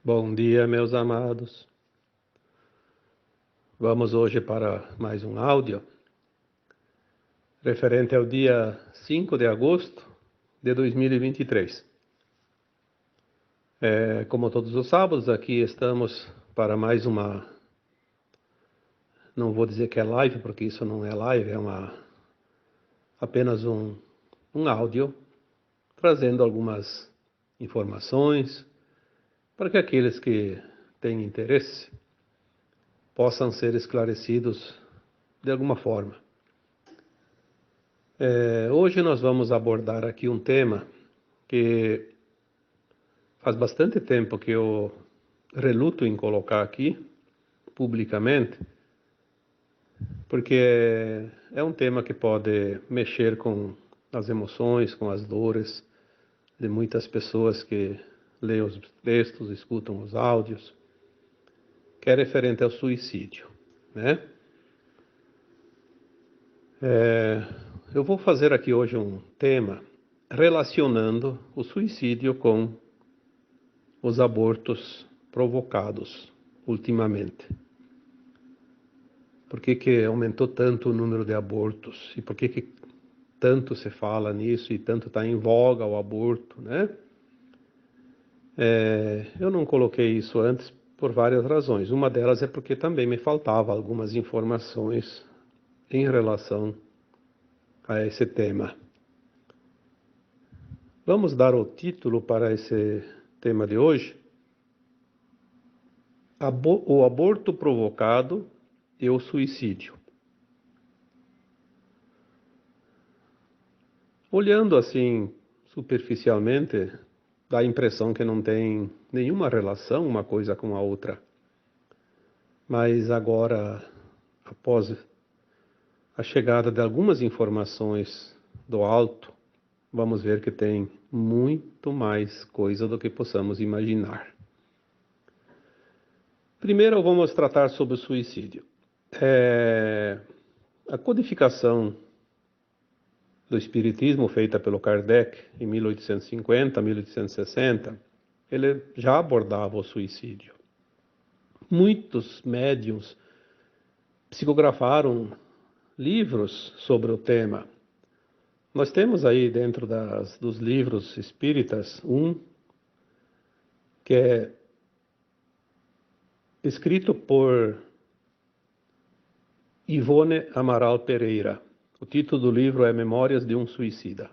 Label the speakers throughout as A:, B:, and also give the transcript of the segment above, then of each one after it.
A: Bom dia, meus amados. Vamos hoje para mais um áudio referente ao dia 5 de agosto de 2023. Como todos os sábados, aqui estamos para mais uma... Não vou dizer que é live, porque isso não é live, apenas um áudio trazendo algumas informações para que aqueles que têm interesse possam ser esclarecidos de alguma forma. Hoje nós vamos abordar aqui um tema que faz bastante tempo que eu reluto em colocar aqui publicamente, porque é um tema que pode mexer com as emoções, com as dores de muitas pessoas que leem os textos, escutam os áudios, que é referente ao suicídio, né? Eu vou fazer aqui hoje um tema relacionando o suicídio com os abortos provocados ultimamente. Por que aumentou tanto o número de abortos? E por que tanto se fala nisso e tanto está em voga o aborto, né? Eu não coloquei isso antes por várias razões. Uma delas é porque também me faltava algumas informações em relação a esse tema. Vamos dar o título para esse tema de hoje: O aborto provocado e o suicídio. Olhando assim superficialmente, dá a impressão que não tem nenhuma relação uma coisa com a outra. Mas agora, após a chegada de algumas informações do alto, vamos ver que tem muito mais coisa do que possamos imaginar. Primeiro vamos tratar sobre o suicídio. A codificação do Espiritismo, feita pelo Kardec em 1850, 1860, ele já abordava o suicídio. Muitos médiuns psicografaram livros sobre o tema. Nós temos aí dentro dos livros espíritas um que é escrito por Ivone Amaral Pereira. O título do livro é Memórias de um Suicida.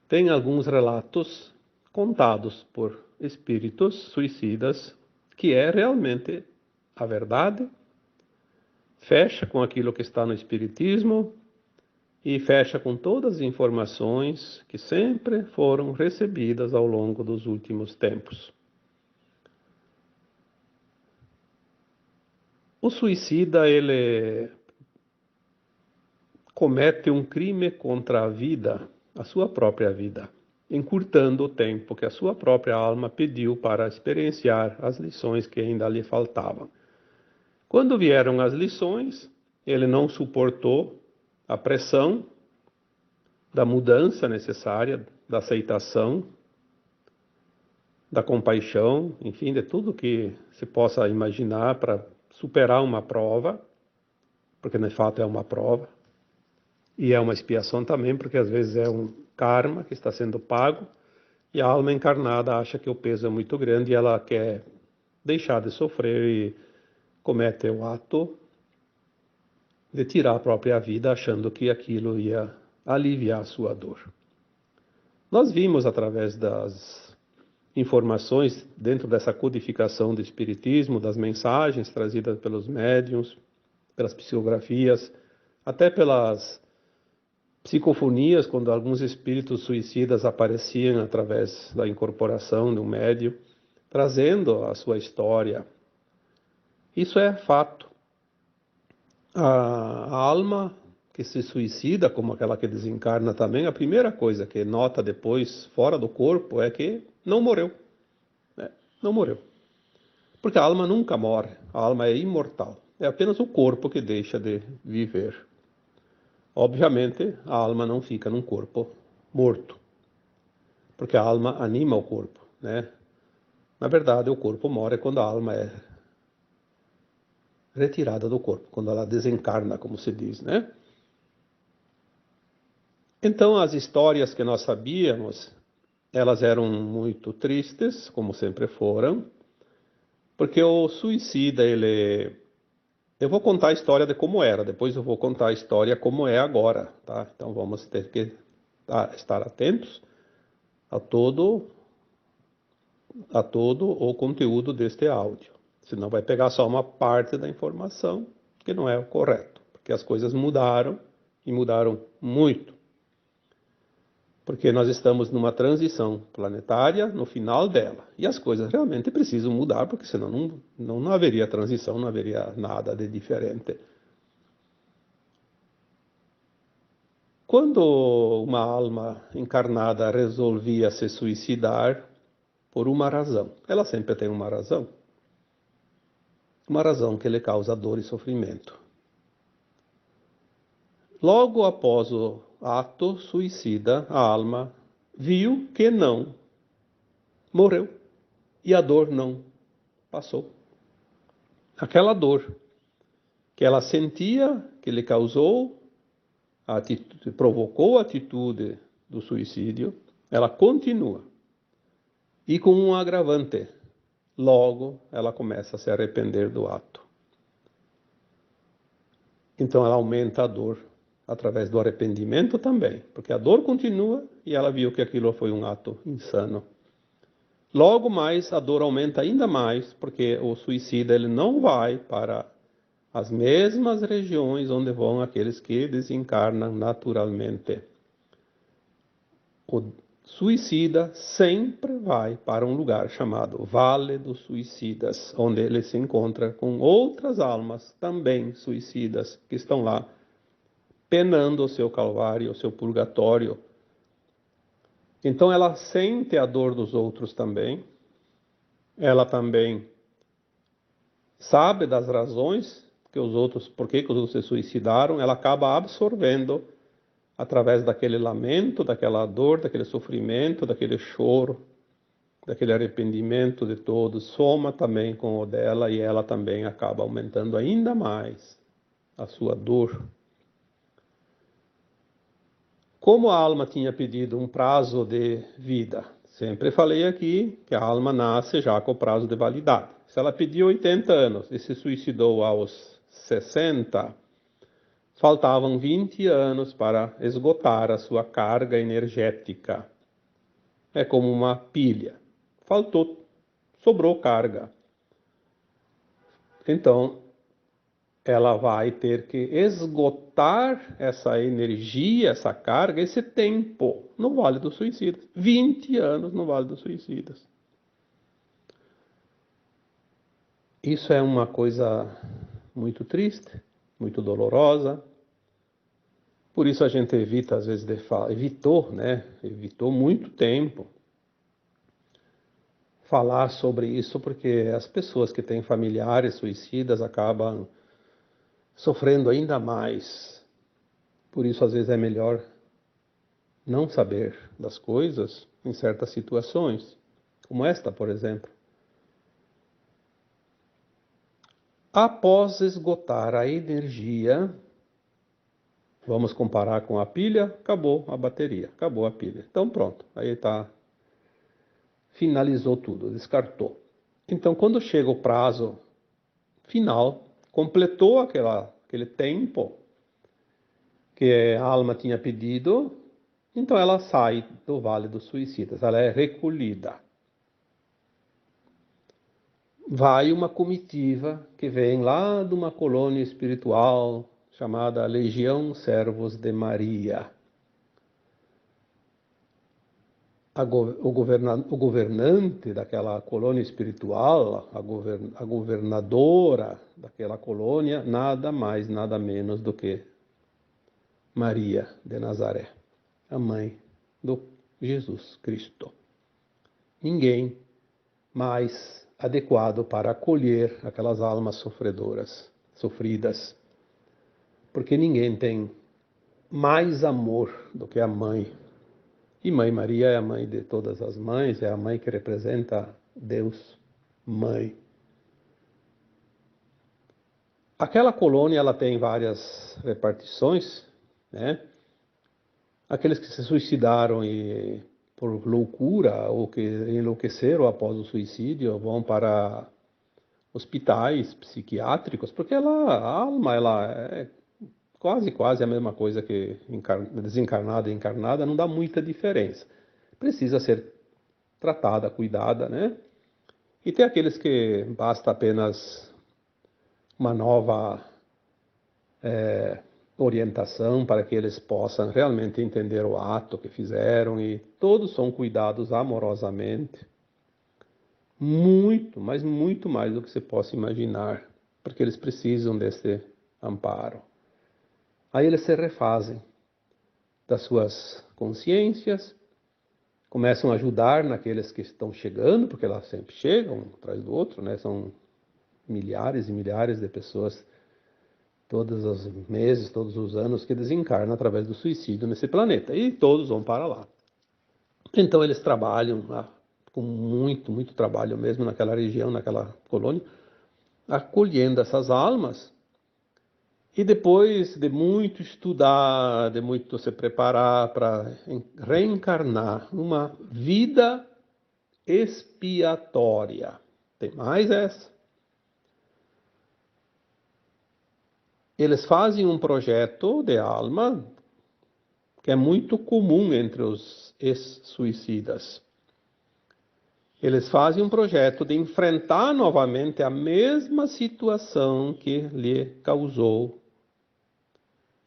A: Tem alguns relatos contados por espíritos suicidas que é realmente a verdade, fecha com aquilo que está no Espiritismo e fecha com todas as informações que sempre foram recebidas ao longo dos últimos tempos. O suicida, ele comete um crime contra a vida, a sua própria vida, encurtando o tempo que a sua própria alma pediu para experienciar as lições que ainda lhe faltavam. Quando vieram as lições, ele não suportou a pressão da mudança necessária, da aceitação, da compaixão, enfim, de tudo que se possa imaginar para superar uma prova, porque de fato é uma prova, e é uma expiação também, porque às vezes é um karma que está sendo pago, e a alma encarnada acha que o peso é muito grande e ela quer deixar de sofrer e comete o ato de tirar a própria vida, achando que aquilo ia aliviar a sua dor. Nós vimos através das informações dentro dessa codificação do Espiritismo, das mensagens trazidas pelos médiuns, pelas psicografias, até pelas psicofonias, quando alguns espíritos suicidas apareciam através da incorporação de um médium, trazendo a sua história. Isso é fato. A alma que se suicida, como aquela que desencarna também, a primeira coisa que nota depois, fora do corpo, é que não morreu. Não morreu. Porque a alma nunca morre, a alma é imortal. É apenas o corpo que deixa de viver. Obviamente, a alma não fica num corpo morto, porque a alma anima o corpo, né? Na verdade, o corpo morre quando a alma é retirada do corpo, quando ela desencarna, como se diz, né? Então, as histórias que nós sabíamos, elas eram muito tristes, como sempre foram, porque o suicida, ele... Eu vou contar a história de como era, depois eu vou contar a história como é agora, tá? Então, vamos ter que estar atentos a todo o conteúdo deste áudio. Senão vai pegar só uma parte da informação que não é o correto, porque as coisas mudaram e mudaram muito. Porque nós estamos numa transição planetária no final dela. E as coisas realmente precisam mudar, porque senão não haveria transição, não haveria nada de diferente. Quando uma alma encarnada resolvia se suicidar, por uma razão, ela sempre tem uma razão que lhe causa dor e sofrimento. Logo após o ato suicida, a alma viu que não morreu e a dor não passou. Aquela dor que ela sentia, que lhe causou, provocou a atitude do suicídio, ela continua. E com um agravante, logo ela começa a se arrepender do ato. Então ela aumenta a dor através do arrependimento também, porque a dor continua e ela viu que aquilo foi um ato insano. Logo mais a dor aumenta ainda mais, porque o suicida ele não vai para as mesmas regiões onde vão aqueles que desencarnam naturalmente. O suicida sempre vai para um lugar chamado Vale dos Suicidas, onde ele se encontra com outras almas também suicidas que estão lá penando o seu calvário, o seu purgatório. Então ela sente a dor dos outros também, ela também sabe das razões que os outros, por que os outros se suicidaram, ela acaba absorvendo através daquele lamento, daquela dor, daquele sofrimento, daquele choro, daquele arrependimento de todos, soma também com o dela e ela também acaba aumentando ainda mais a sua dor. Como a alma tinha pedido um prazo de vida, sempre falei aqui que a alma nasce já com o prazo de validade. Se ela pediu 80 anos e se suicidou aos 60, faltavam 20 anos para esgotar a sua carga energética. É como uma pilha. Sobrou carga. Então, ela vai ter que esgotar essa energia, essa carga, esse tempo no Vale dos Suicidas. 20 anos no Vale dos Suicidas. Isso é uma coisa muito triste, muito dolorosa. Por isso a gente evita, às vezes, evitou muito tempo falar sobre isso, porque as pessoas que têm familiares suicidas acabam sofrendo ainda mais. Por isso, às vezes, é melhor não saber das coisas em certas situações, como esta, por exemplo. Após esgotar a energia, vamos comparar com a pilha, acabou a bateria, acabou a pilha. Então pronto, aí está, finalizou tudo, descartou. Então quando chega o prazo final, completou aquele tempo que a alma tinha pedido, então ela sai do Vale dos Suicidas, ela é recolhida. Vai uma comitiva que vem lá de uma colônia espiritual chamada Legião Servos de Maria. O governante daquela colônia espiritual, a governadora daquela colônia, nada mais, nada menos do que Maria de Nazaré, a mãe do Jesus Cristo. Ninguém mais adequado para acolher aquelas almas sofridas, porque ninguém tem mais amor do que a mãe. E Mãe Maria é a mãe de todas as mães, é a mãe que representa Deus, Mãe. Aquela colônia ela tem várias repartições, né? Aqueles que se suicidaram por loucura ou que enlouqueceram após o suicídio vão para hospitais psiquiátricos, porque a alma ela é quase a mesma coisa que desencarnada e encarnada, não dá muita diferença. Precisa ser tratada, cuidada, né? E tem aqueles que basta apenas uma nova orientação para que eles possam realmente entender o ato que fizeram e todos são cuidados amorosamente, muito, mas muito mais do que você possa imaginar, porque eles precisam desse amparo. Aí eles se refazem das suas consciências, começam a ajudar naqueles que estão chegando, porque elas sempre chegam um atrás do outro, né? São milhares e milhares de pessoas todos os meses, todos os anos que desencarnam através do suicídio nesse planeta, e todos vão para lá. Então eles trabalham com muito trabalho mesmo naquela região, naquela colônia, acolhendo essas almas. E depois de muito estudar, de muito se preparar para reencarnar numa vida expiatória. Tem mais essa. Eles fazem um projeto de alma que é muito comum entre os ex-suicidas. Eles fazem um projeto de enfrentar novamente a mesma situação que lhe causou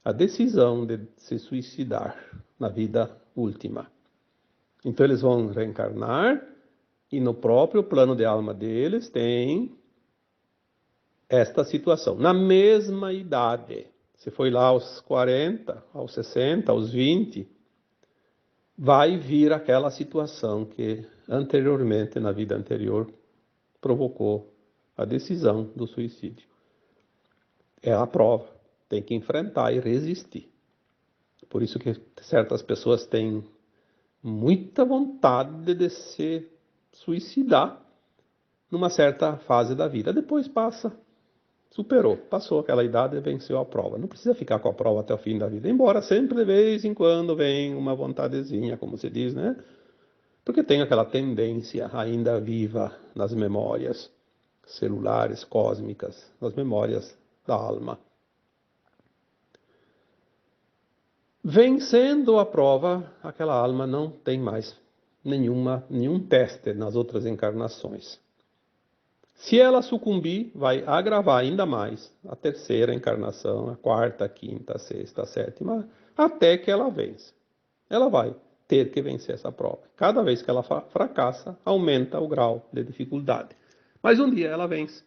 A: a decisão de se suicidar na vida última. Então eles vão reencarnar e no próprio plano de alma deles tem esta situação. Na mesma idade, se foi lá aos 40, aos 60, aos 20, vai vir aquela situação que anteriormente, na vida anterior, provocou a decisão do suicídio. É a prova. Tem que enfrentar e resistir. Por isso que certas pessoas têm muita vontade de se suicidar numa certa fase da vida. Depois passa, superou, passou aquela idade e venceu a prova. Não precisa ficar com a prova até o fim da vida, embora sempre de vez em quando vem uma vontadezinha, como se diz, né? Porque tem aquela tendência ainda viva nas memórias celulares, cósmicas, nas memórias da alma. Vencendo a prova, aquela alma não tem mais nenhum teste nas outras encarnações. Se ela sucumbir, vai agravar ainda mais a terceira encarnação, a quarta, a quinta, a sexta, a sétima, até que ela vence. Ela vai ter que vencer essa prova. Cada vez que ela fracassa, aumenta o grau de dificuldade. Mas um dia ela vence.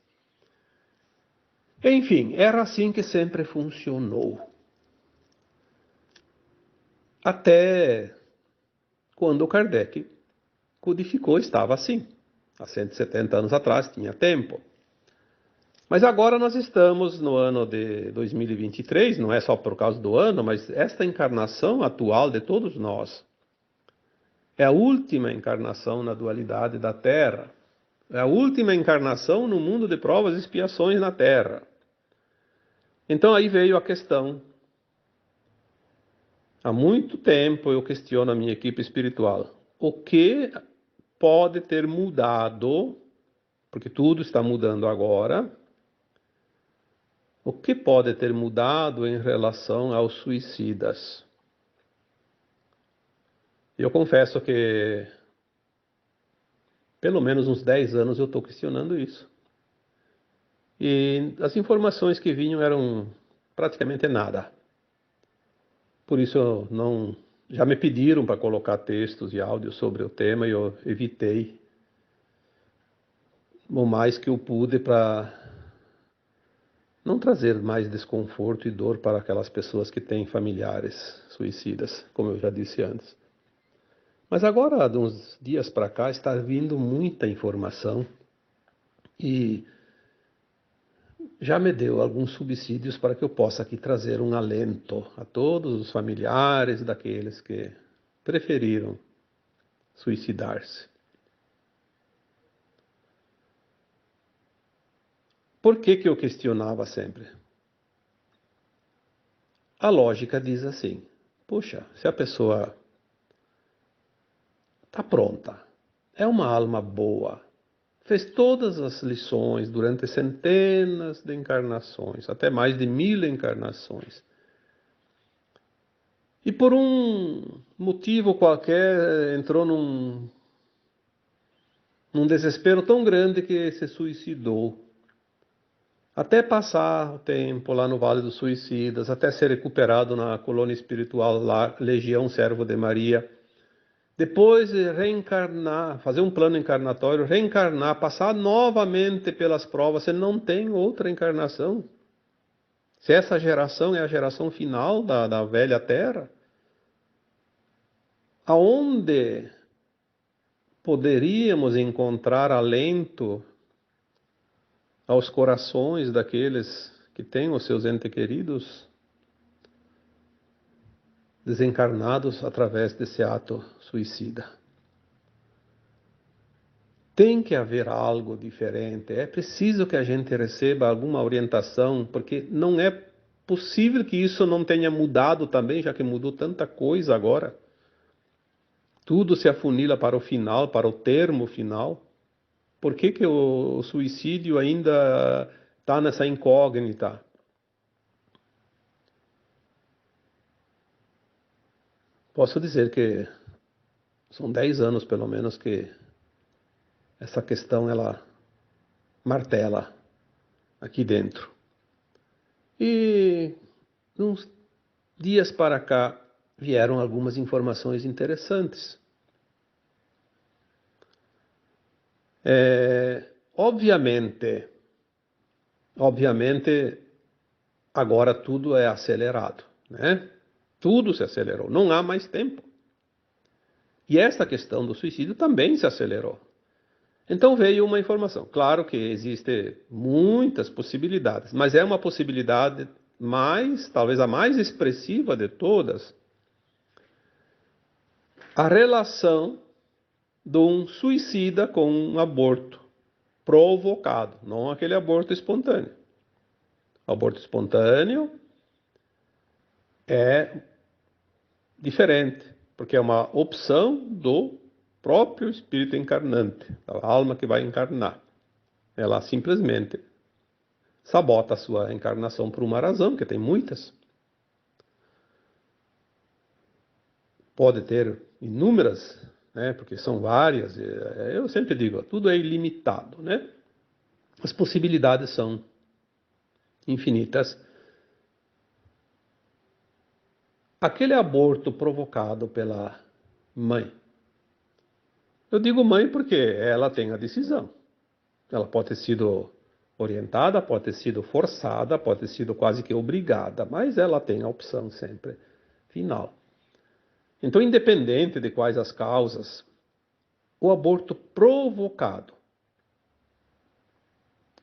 A: Enfim, era assim que sempre funcionou. Até quando Kardec codificou, estava assim. Há 170 anos atrás, tinha tempo. Mas agora nós estamos no ano de 2023, não é só por causa do ano, mas esta encarnação atual de todos nós é a última encarnação na dualidade da Terra. É a última encarnação no mundo de provas e expiações na Terra. Então aí veio a questão. Há muito tempo eu questiono a minha equipe espiritual. O que pode ter mudado, porque tudo está mudando agora, o que pode ter mudado em relação aos suicidas? Eu confesso que pelo menos uns 10 anos eu estou questionando isso. E as informações que vinham eram praticamente nada. Por isso eu não... Já me pediram para colocar textos e áudios sobre o tema e eu evitei o mais que eu pude para não trazer mais desconforto e dor para aquelas pessoas que têm familiares suicidas, como eu já disse antes. Mas agora, de uns dias para cá, está vindo muita informação e já me deu alguns subsídios para que eu possa aqui trazer um alento a todos os familiares daqueles que preferiram suicidar-se. Por que eu questionava sempre? A lógica diz assim: puxa, se a pessoa está pronta, é uma alma boa, fez todas as lições durante centenas de encarnações, até mais de 1000 encarnações, e por um motivo qualquer entrou num desespero tão grande que se suicidou. Até passar o tempo lá no Vale dos Suicidas, até ser recuperado na colônia espiritual lá, Legião Servo de Maria. Depois reencarnar, fazer um plano encarnatório, reencarnar, passar novamente pelas provas, você não tem outra encarnação. Se essa geração é a geração final da velha Terra, aonde poderíamos encontrar alento aos corações daqueles que têm os seus entes queridos desencarnados através desse ato suicida? Tem que haver algo diferente. É preciso que a gente receba alguma orientação, porque não é possível que isso não tenha mudado também, já que mudou tanta coisa agora. Tudo se afunila para o final, para o termo final. Por que o suicídio ainda está nessa incógnita? Posso dizer que são 10 anos, pelo menos, que essa questão ela martela aqui dentro. E uns dias para cá vieram algumas informações interessantes. Obviamente, agora tudo é acelerado, né? Tudo se acelerou, não há mais tempo. E esta questão do suicídio também se acelerou. Então veio uma informação. Claro que existem muitas possibilidades, mas é uma possibilidade talvez a mais expressiva de todas, a relação de um suicida com um aborto provocado, não aquele aborto espontâneo. O aborto espontâneo é diferente, porque é uma opção do próprio espírito encarnante, a alma que vai encarnar. Ela simplesmente sabota a sua encarnação por uma razão, que tem muitas. Pode ter inúmeras, né, porque são várias. Eu sempre digo, tudo é ilimitado, né? As possibilidades são infinitas. Aquele aborto provocado pela mãe. Eu digo mãe porque ela tem a decisão. Ela pode ter sido orientada, pode ter sido forçada, pode ter sido quase que obrigada, mas ela tem a opção sempre final. Então, independente de quais as causas, o aborto provocado.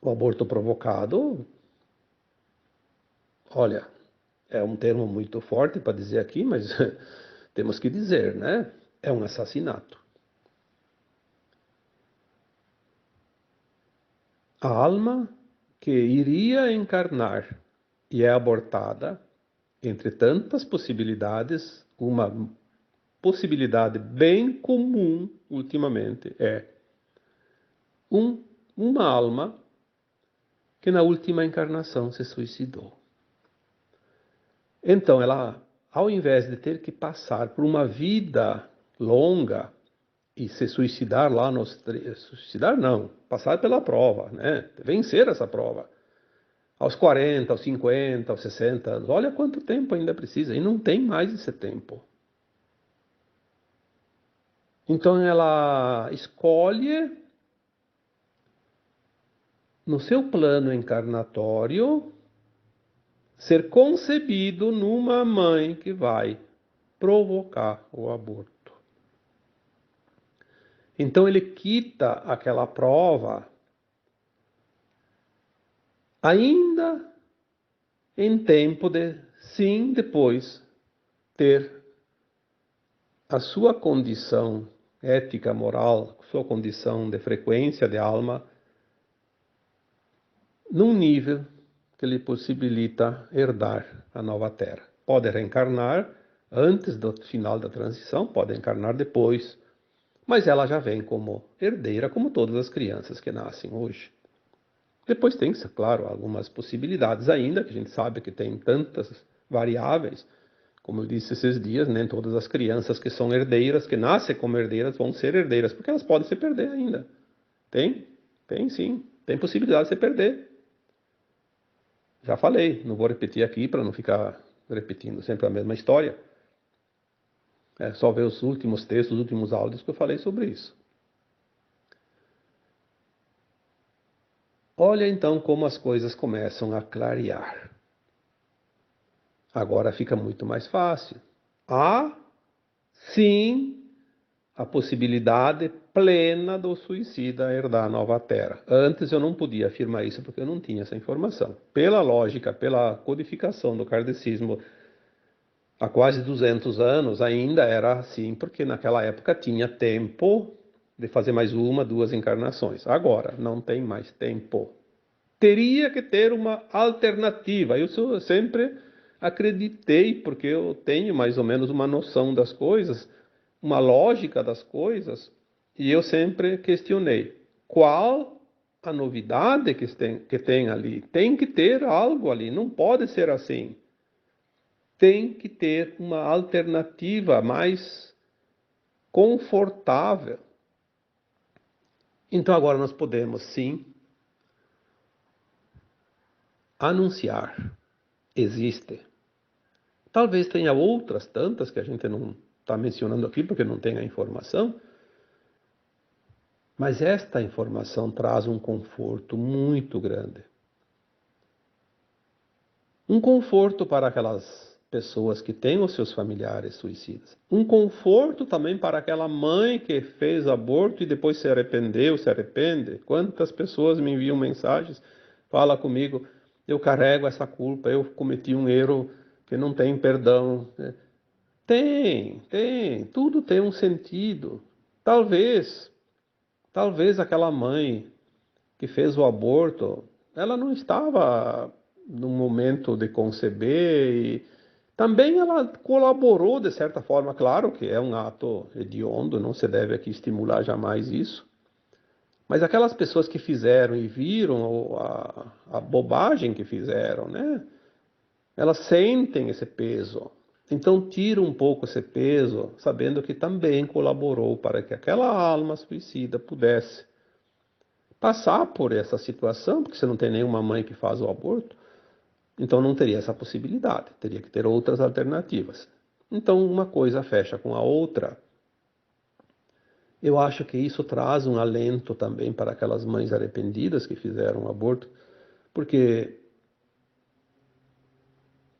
A: O aborto provocado, olha, é um termo muito forte para dizer aqui, mas temos que dizer, né? É um assassinato. A alma que iria encarnar e é abortada, entre tantas possibilidades, uma possibilidade bem comum ultimamente é uma alma que na última encarnação se suicidou. Então ela, ao invés de ter que passar por uma vida longa e se suicidar lá suicidar não, passar pela prova, né? Vencer essa prova. Aos 40, aos 50, aos 60 anos. Olha quanto tempo ainda precisa. E não tem mais esse tempo. Então ela escolhe, no seu plano encarnatório, ser concebido numa mãe que vai provocar o aborto. Então ele quita aquela prova ainda em tempo de, sim, depois ter a sua condição ética, moral, sua condição de frequência de alma, num nível que lhe possibilita herdar a nova Terra. Pode reencarnar antes do final da transição, pode encarnar depois, mas ela já vem como herdeira, como todas as crianças que nascem hoje. Depois tem, claro, algumas possibilidades ainda, que a gente sabe que tem tantas variáveis. Como eu disse esses dias, nem todas as crianças que são herdeiras, que nascem como herdeiras, vão ser herdeiras, porque elas podem se perder ainda. Tem sim, tem possibilidade de se perder. Já falei, não vou repetir aqui para não ficar repetindo sempre a mesma história. É só ver os últimos textos, os últimos áudios que eu falei sobre isso. Olha então como as coisas começam a clarear. Agora fica muito mais fácil. Há, sim, a possibilidade plena do suicida herdar a nova Terra. Antes eu não podia afirmar isso porque eu não tinha essa informação. Pela lógica, pela codificação do kardecismo, há quase 200 anos ainda era assim, porque naquela época tinha tempo de fazer mais uma, duas encarnações. Agora não tem mais tempo. Teria que ter uma alternativa. Eu sempre acreditei, porque eu tenho mais ou menos uma noção das coisas, uma lógica das coisas, e eu sempre questionei qual a novidade que tem ali. Tem que ter algo ali, não pode ser assim. Tem que ter uma alternativa mais confortável. Então agora nós podemos sim anunciar. Existe. Talvez tenha outras tantas que a gente não está mencionando aqui porque não tem a informação, mas esta informação traz um conforto muito grande. Um conforto para aquelas pessoas que têm os seus familiares suicidas. Um conforto também para aquela mãe que fez aborto e depois se arrependeu, se arrepende. Quantas pessoas me enviam mensagens, fala comigo, eu carrego essa culpa, eu cometi um erro que não tem perdão. Tudo tem um sentido. Talvez aquela mãe que fez o aborto, ela não estava no momento de conceber e também ela colaborou de certa forma, claro que é um ato hediondo, não se deve aqui estimular jamais isso. Mas aquelas pessoas que fizeram e viram a bobagem que fizeram, né? Elas sentem esse peso. Então tira um pouco esse peso, sabendo que também colaborou para que aquela alma suicida pudesse passar por essa situação, porque você não tem nenhuma mãe que faz o aborto, então não teria essa possibilidade, teria que ter outras alternativas. Então uma coisa fecha com a outra. Eu acho que isso traz um alento também para aquelas mães arrependidas que fizeram o aborto, porque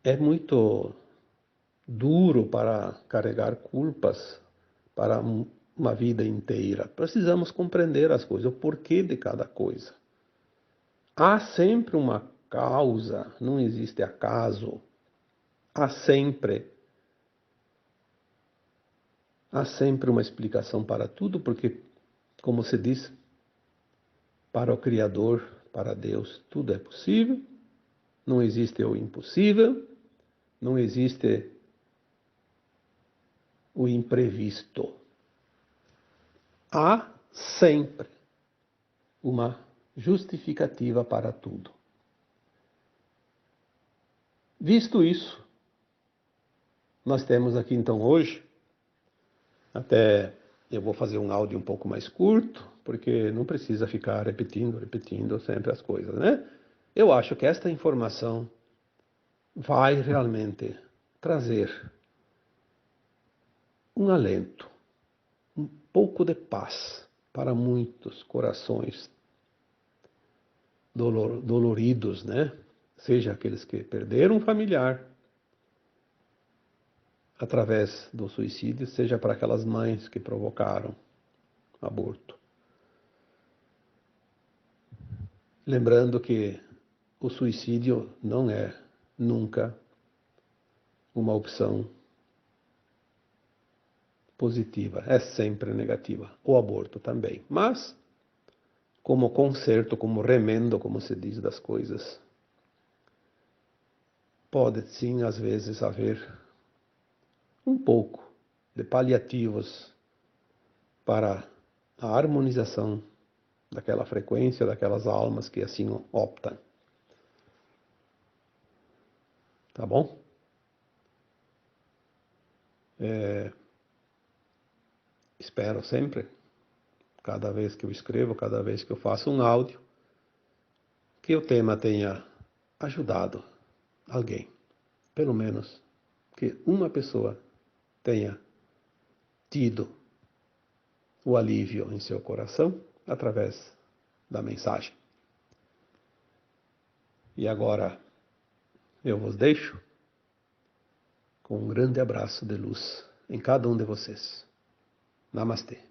A: é muito duro para carregar culpas para uma vida inteira. Precisamos compreender as coisas, o porquê de cada coisa. Há sempre uma causa, não existe acaso. Há sempre uma explicação para tudo, porque, como se diz, para o Criador, para Deus, tudo é possível. Não existe o impossível, não existe o imprevisto. Há sempre uma justificativa para tudo. Visto isso, nós temos aqui então hoje, até eu vou fazer um áudio um pouco mais curto, porque não precisa ficar repetindo sempre as coisas, né? Eu acho que esta informação vai realmente trazer um alento, um pouco de paz para muitos corações doloridos, né? Seja aqueles que perderam um familiar através do suicídio, seja para aquelas mães que provocaram aborto. Lembrando que o suicídio não é nunca uma opção positiva, é sempre negativa. O aborto também. Mas, como conserto, como remendo, como se diz das coisas, pode sim, às vezes, haver um pouco de paliativos para a harmonização daquela frequência, daquelas almas que assim optam. Tá bom? Espero sempre, cada vez que eu escrevo, cada vez que eu faço um áudio, que o tema tenha ajudado alguém. Pelo menos que uma pessoa tenha tido o alívio em seu coração através da mensagem. E agora eu vos deixo com um grande abraço de luz em cada um de vocês. Namastê.